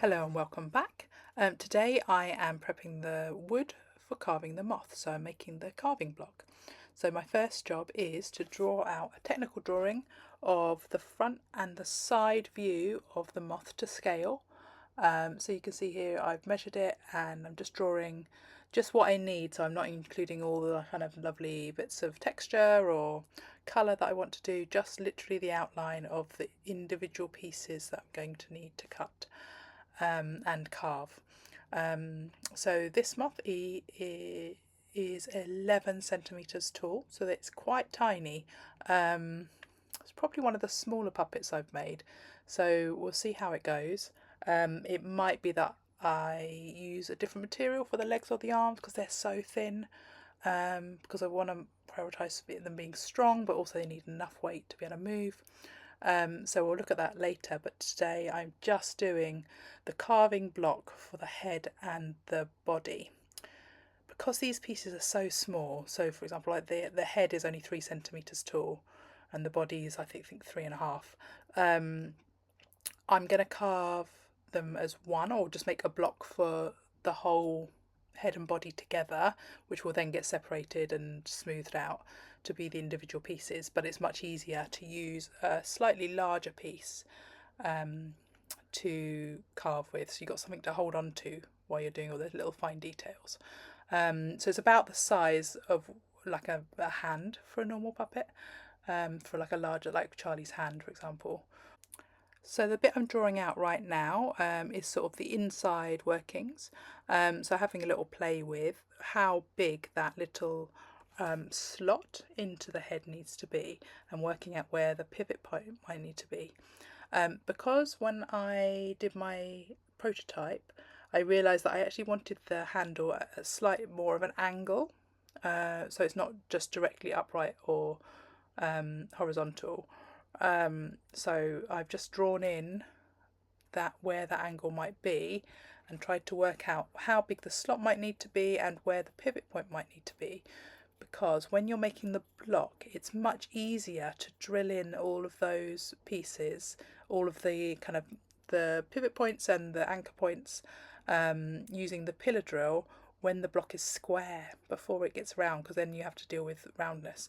Hello and welcome back. Today I am prepping the wood for carving the moth, so I'm making the carving block. So my first job is to draw out a technical drawing of the front and the side view of the moth to scale. So you can see here I've measured it and I'm just drawing just what I need, so I'm not including all the kind of lovely bits of texture or colour that I want to do, just literally the outline of the individual pieces that I'm going to need to cut and carve. So this moth is 11 centimeters tall, so it's quite tiny. It's probably one of the smaller puppets I've made, so we'll see how it goes. It might be that I use a different material for the legs or the arms because they're so thin, because I want to prioritise them being strong, but also they need enough weight to be able to move. So we'll look at that later, but today I'm just doing the carving block for the head and the body. Because these pieces are so small, so for example, like the head is only 3 centimeters tall and the body is I think 3.5. I'm going to carve them as one, or just make a block for the whole head and body together, which will then get separated and smoothed out to be the individual pieces, but it's much easier to use a slightly larger piece to carve with, so you've got something to hold on to while you're doing all those little fine details. So it's about the size of like a hand for a normal puppet, for like a larger, like Charlie's hand for example. So the bit I'm drawing out right now is sort of the inside workings. So having a little play with how big that little slot into the head needs to be, and working out where the pivot point might need to be. Because when I did my prototype, I realised that I actually wanted the handle at a slight more of an angle, so it's not just directly upright or horizontal. So I've just drawn in that where that angle might be and tried to work out how big the slot might need to be and where the pivot point might need to be, because when you're making the block it's much easier to drill in all of those pieces, all of the kind of the pivot points and the anchor points, using the pillar drill when the block is square before it gets round, because then you have to deal with roundness.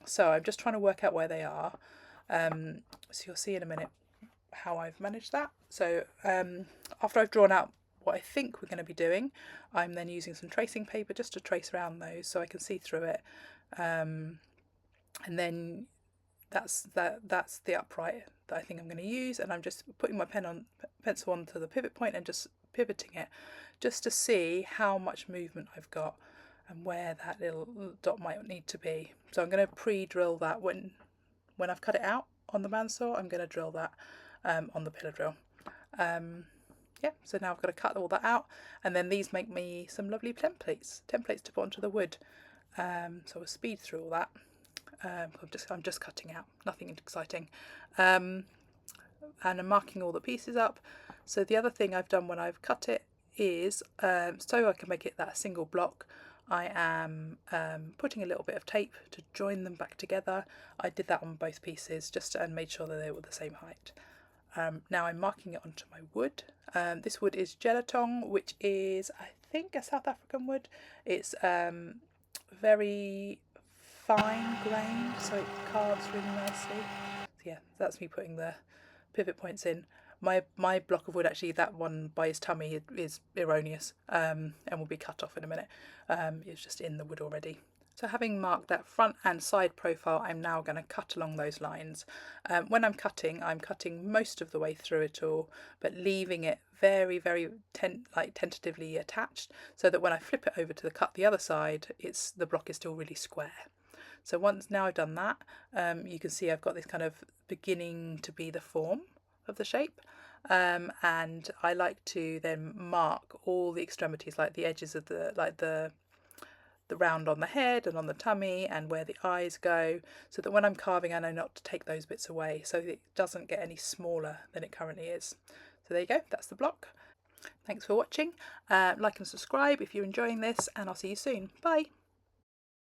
So I'm just trying to work out where they are. So you'll see in a minute how I've managed that. So after I've drawn out what I think we're going to be doing, I'm then using some tracing paper just to trace around those so I can see through it. And then that's the upright that I think I'm going to use, and I'm just putting my pencil onto the pivot point and just pivoting it just to see how much movement I've got and where that little dot might need to be. So I'm going to pre-drill that when I've cut it out on the bandsaw. I'm going to drill that on the pillar drill. Yeah, so now I've got to cut all that out, and then these make me some lovely templates to put onto the wood. So we'll speed through all that. I'm just cutting out, nothing exciting, and I'm marking all the pieces up. So the other thing I've done when I've cut it is, so I can make it that single block, I am putting a little bit of tape to join them back together. I did that on both pieces just and made sure that they were the same height. Now I'm marking it onto my wood. This wood is Jelutong, which is I think a South African wood. It's very fine grained, so it carves really nicely. So yeah, that's me putting the pivot points in. My block of wood, actually, that one by his tummy is erroneous, and will be cut off in a minute. It's just in the wood already. So having marked that front and side profile, I'm now going to cut along those lines. When I'm cutting most of the way through it all, but leaving it very, very tentatively attached, so that when I flip it over to cut the other side, the block is still really square. So now I've done that, you can see I've got this kind of beginning to be the form of the shape, and I like to then mark all the extremities, like the edges of the round on the head and on the tummy and where the eyes go, so that when I'm carving I know not to take those bits away, so it doesn't get any smaller than it currently is. So there you go, that's the block. Thanks for watching. Like and subscribe if you're enjoying this, and I'll see you soon. Bye.